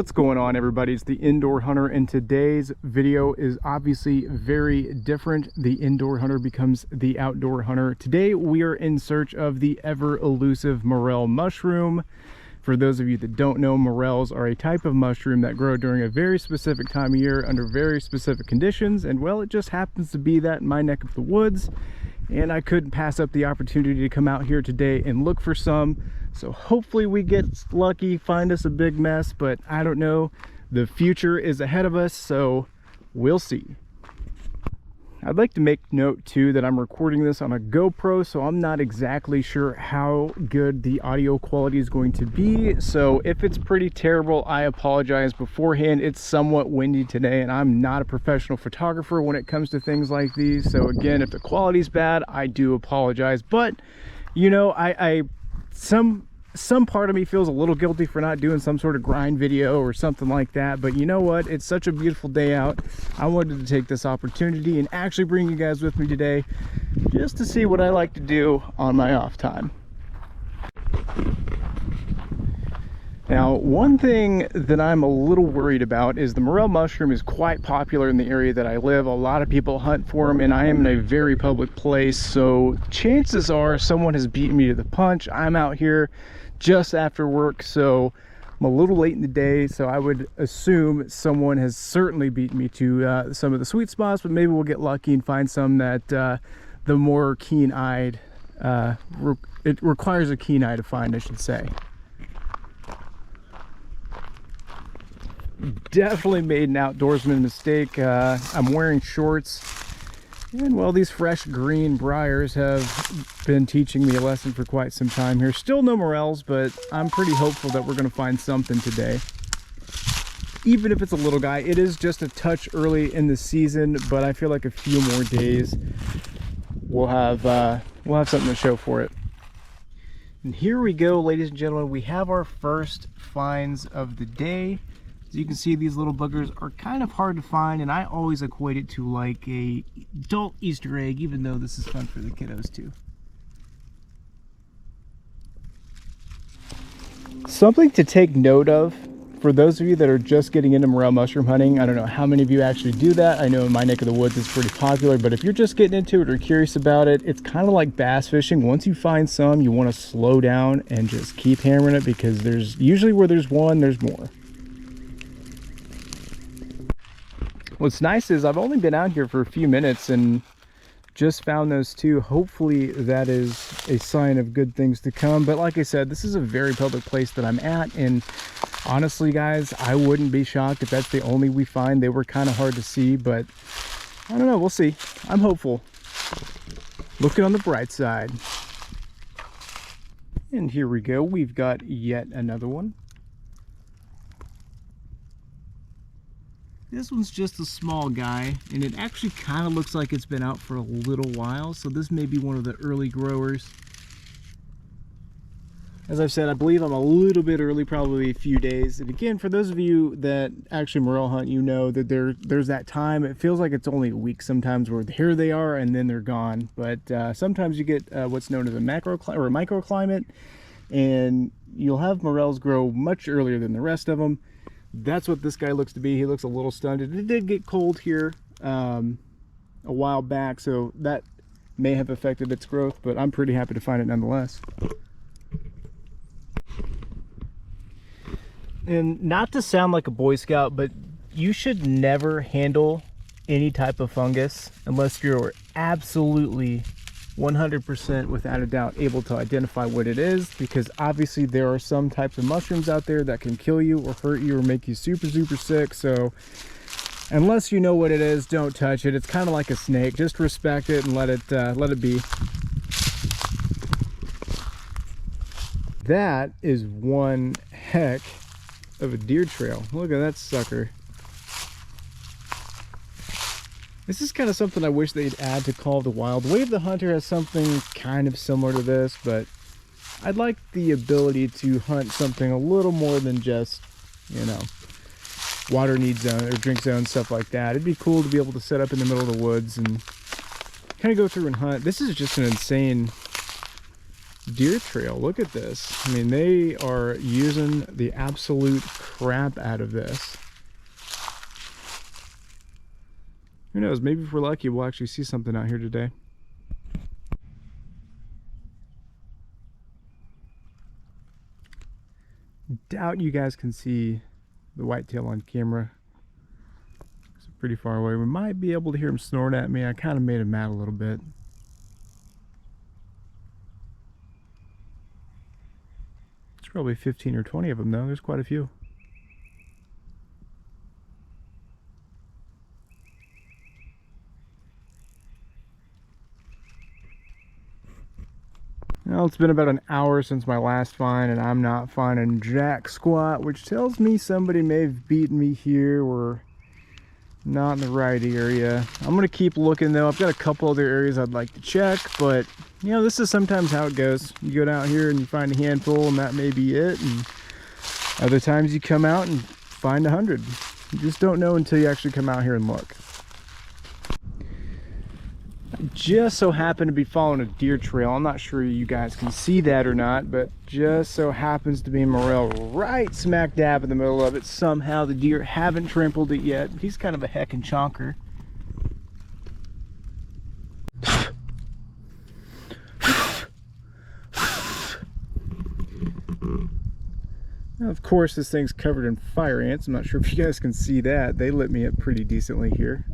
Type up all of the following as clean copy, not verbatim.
What's going on, everybody? It's the Indoor Hunter, and today's video is obviously very different. The Indoor Hunter becomes the Outdoor Hunter. Today we are in search of the ever elusive morel mushroom. For those of you that don't know, morels are a type of mushroom that grow during a very specific time of year under very specific conditions, and well, it just happens to be that in my neck of the woods, and I couldn't pass up the opportunity to come out here today and look for some. So hopefully we get lucky, find us a big mess, but I don't know. The future is ahead of us, so we'll see. I'd like to make note too that I'm recording this on a GoPro, so I'm not exactly sure how good the audio quality is going to be. So if it's pretty terrible, I apologize beforehand. It's somewhat windy today, and I'm not a professional photographer when it comes to things like these. So again, if the quality's bad, I do apologize. But you know, some part of me feels a little guilty for not doing some sort of grind video or something like that, but you know what, it's such a beautiful day out. I wanted to take this opportunity and actually bring you guys with me today just to see what I like to do on my off time. Now, one thing that I'm a little worried about is the morel mushroom is quite popular in the area that I live. A lot of people hunt for them, and I am in a very public place, so chances are someone has beaten me to the punch. I'm out here just after work, so I'm a little late in the day, so I would assume someone has certainly beaten me to some of the sweet spots, but maybe we'll get lucky and find some that the more keen-eyed, it requires a keen eye to find, I should say. Definitely made an outdoorsman mistake. I'm wearing shorts, and well, these fresh green briars have been teaching me a lesson for quite some time here. Still no morels, but I'm pretty hopeful that we're going to find something today, even if it's a little guy. It is just a touch early in the season, but I feel like a few more days we'll have something to show for it. And here we go, ladies and gentlemen. We have our first finds of the day. As you can see, these little boogers are kind of hard to find, and I always equate it to like a adult Easter egg, even though this is fun for the kiddos too. Something to take note of for those of you that are just getting into morel mushroom hunting. I don't know how many of you actually do that. I know in my neck of the woods it's pretty popular, but if you're just getting into it or curious about it, it's kind of like bass fishing. Once you find some, you want to slow down and just keep hammering it, because there's usually, where there's one, there's more. What's nice is I've only been out here for a few minutes and just found those two. Hopefully that is a sign of good things to come. But like I said, this is a very public place that I'm at, and honestly, guys, I wouldn't be shocked if that's the only we find. They were kind of hard to see, but I don't know. We'll see. I'm hopeful. Looking on the bright side. And here we go. We've got yet another one. This one's just a small guy, and it actually kind of looks like it's been out for a little while, so this may be one of the early growers. As I've said, I believe I'm a little bit early, probably a few days. And again, for those of you that actually morel hunt, you know that there's that time. It feels like it's only a week sometimes where here they are and then they're gone. But sometimes you get what's known as a microclimate, and you'll have morels grow much earlier than the rest of them. That's what this guy looks to be. He looks a little stunted. It did get cold here a while back, so that may have affected its growth, but I'm pretty happy to find it nonetheless. And not to sound like a Boy Scout, but you should never handle any type of fungus unless you're absolutely 100% without a doubt able to identify what it is, because obviously there are some types of mushrooms out there that can kill you or hurt you or make you super sick. So unless you know what it is, don't touch it. It's kind of like a snake. Just respect it and let it be. That is one heck of a deer trail. Look at that sucker. This is kind of something I wish they'd add to Call of the Wild. Way of the Hunter has something kind of similar to this, but I'd like the ability to hunt something a little more than just, you know, water need zone or drink zone, stuff like that. It'd be cool to be able to set up in the middle of the woods and kind of go through and hunt. This is just an insane deer trail. Look at this. I mean, they are using the absolute crap out of this. Who knows, maybe if we're lucky we'll actually see something out here today. Doubt you guys can see the whitetail on camera. It's pretty far away. We might be able to hear him snort at me. I kind of made him mad a little bit. There's probably 15 or 20 of them though. There's quite a few. Well, it's been about an hour since my last find, and I'm not finding jack squat, which tells me somebody may have beaten me here or not in the right area. I'm going to keep looking though. I've got a couple other areas I'd like to check, but you know, this is sometimes how it goes. You go down here and you find a handful and that may be it, and other times you come out and find 100. You just don't know until you actually come out here and look. Just so happen to be following a deer trail. I'm not sure you guys can see that or not, but just so happens to be Morel right smack dab in the middle of it. Somehow the deer haven't trampled it yet. He's kind of a heckin' chonker. Now, of course, this thing's covered in fire ants. I'm not sure if you guys can see that. They lit me up pretty decently here.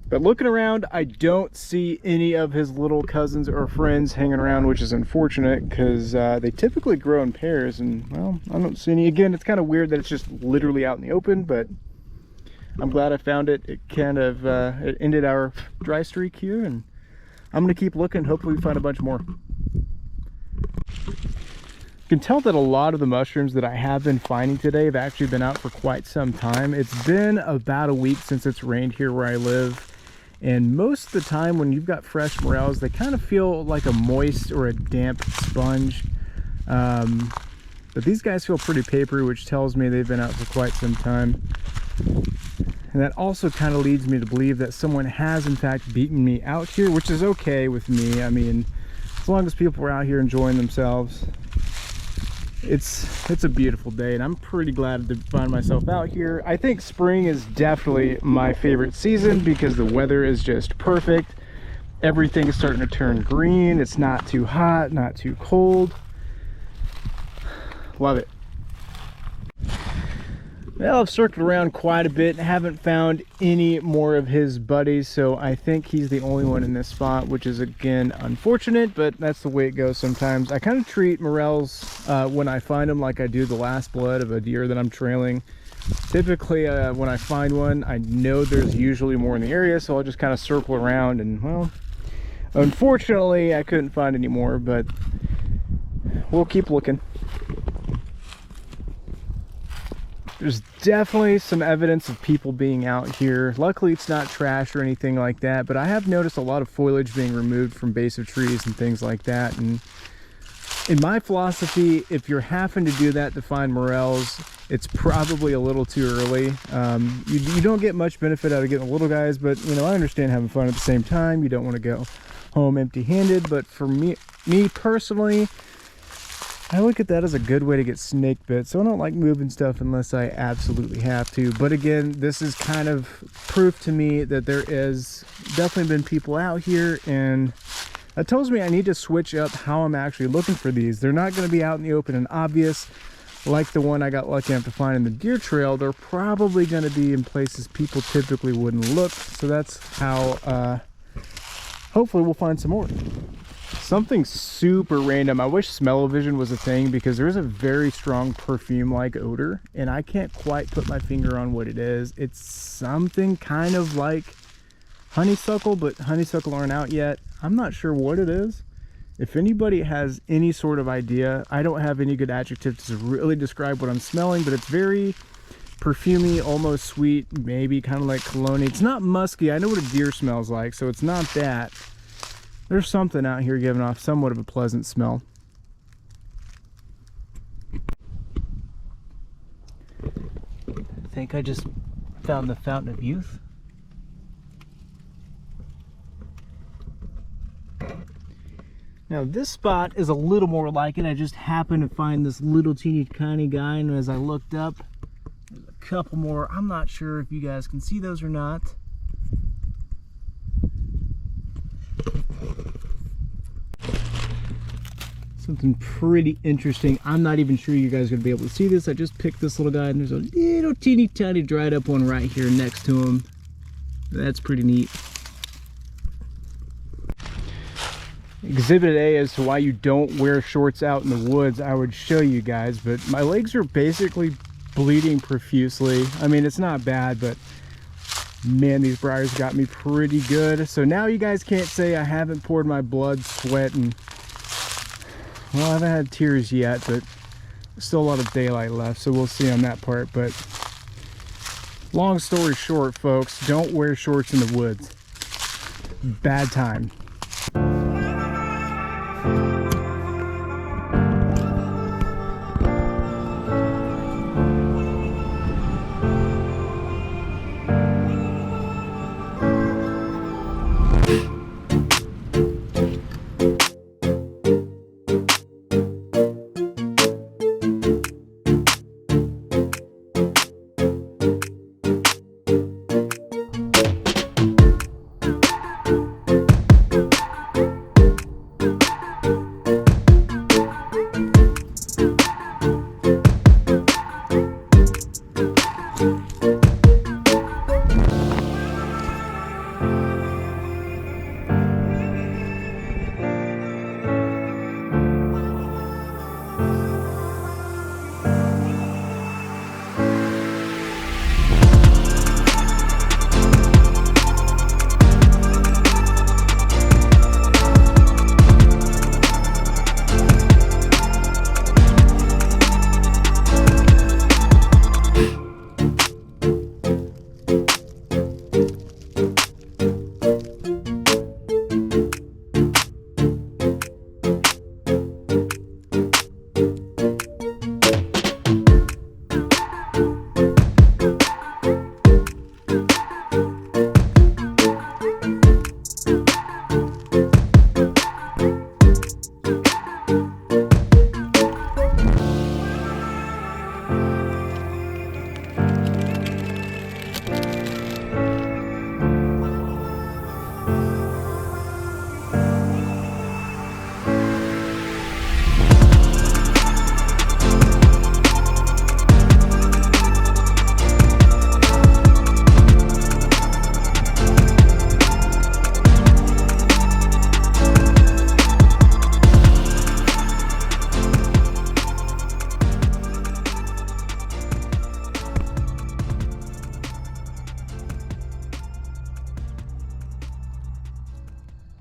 But looking around, I don't see any of his little cousins or friends hanging around, which is unfortunate because they typically grow in pairs, and well, I don't see any. Again, it's kind of weird that it's just literally out in the open, but I'm glad I found it. It kind of it ended our dry streak here, and I'm gonna keep looking. Hopefully we find a bunch more. You can tell that a lot of the mushrooms that I have been finding today have actually been out for quite some time. It's been about a week since it's rained here where I live. And most of the time when you've got fresh morels, they kind of feel like a moist or a damp sponge. But these guys feel pretty papery, which tells me they've been out for quite some time. And that also kind of leads me to believe that someone has in fact beaten me out here, which is okay with me. I mean, as long as people are out here enjoying themselves, it's a beautiful day, and I'm pretty glad to find myself out here. I think spring is definitely my favorite season because the weather is just perfect. Everything is starting to turn green. It's not too hot, not too cold. Love it. Well, I've circled around quite a bit and haven't found any more of his buddies, so I think he's the only one in this spot, which is again unfortunate, but that's the way it goes sometimes. I kind of treat morels when I find them like I do the last blood of a deer that I'm trailing. Typically when I find one, I know there's usually more in the area, so I'll just kind of circle around, and well, unfortunately I couldn't find any more, but we'll keep looking. There's definitely some evidence of people being out here. Luckily, it's not trash or anything like that, but I have noticed a lot of foliage being removed from base of trees and things like that. And in my philosophy, if you're having to do that to find morels, it's probably a little too early. You don't get much benefit out of getting the little guys, but you know, I understand having fun at the same time. You don't want to go home empty-handed, but for me personally, I look at that as a good way to get snake bit, so I don't like moving stuff unless I absolutely have to. But again, this is kind of proof to me that there is definitely been people out here, and that tells me I need to switch up how I'm actually looking for these. They're not going to be out in the open and obvious like the one I got lucky enough to find in the deer trail. They're probably going to be in places people typically wouldn't look, so that's how hopefully we'll find some more. Something super random. I wish smell-o-vision was a thing because there is a very strong perfume-like odor, and I can't quite put my finger on what it is. It's something kind of like honeysuckle, but honeysuckle aren't out yet. I'm not sure what it is. If anybody has any sort of idea, I don't have any good adjective to really describe what I'm smelling, but it's very perfumey, almost sweet, maybe kind of like cologne. It's not musky. I know what a deer smells like, so it's not that. There's something out here giving off somewhat of a pleasant smell. I think I just found the Fountain of Youth. Now this spot is a little more like it. I just happened to find this little teeny tiny guy, and as I looked up, there's a couple more. I'm not sure if you guys can see those or not. Something pretty interesting. I'm not even sure you guys are gonna be able to see this. I just picked this little guy, and there's a little teeny tiny dried up one right here next to him. That's pretty neat. Exhibit A as to why you don't wear shorts out in the woods, I would show you guys, but my legs are basically bleeding profusely. I mean, it's not bad, but man, these briars got me pretty good. So now you guys can't say I haven't poured my blood, sweat, and, well, I haven't had tears yet, but still a lot of daylight left, so we'll see on that part. But long story short, folks, don't wear shorts in the woods. Bad time.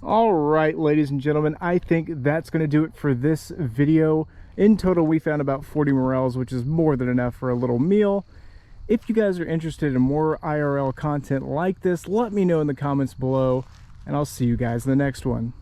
All right, ladies and gentlemen, I think that's going to do it for this video. In total, we found about 40 morels, which is more than enough for a little meal. If you guys are interested in more IRL content like this, let me know in the comments below, and I'll see you guys in the next one.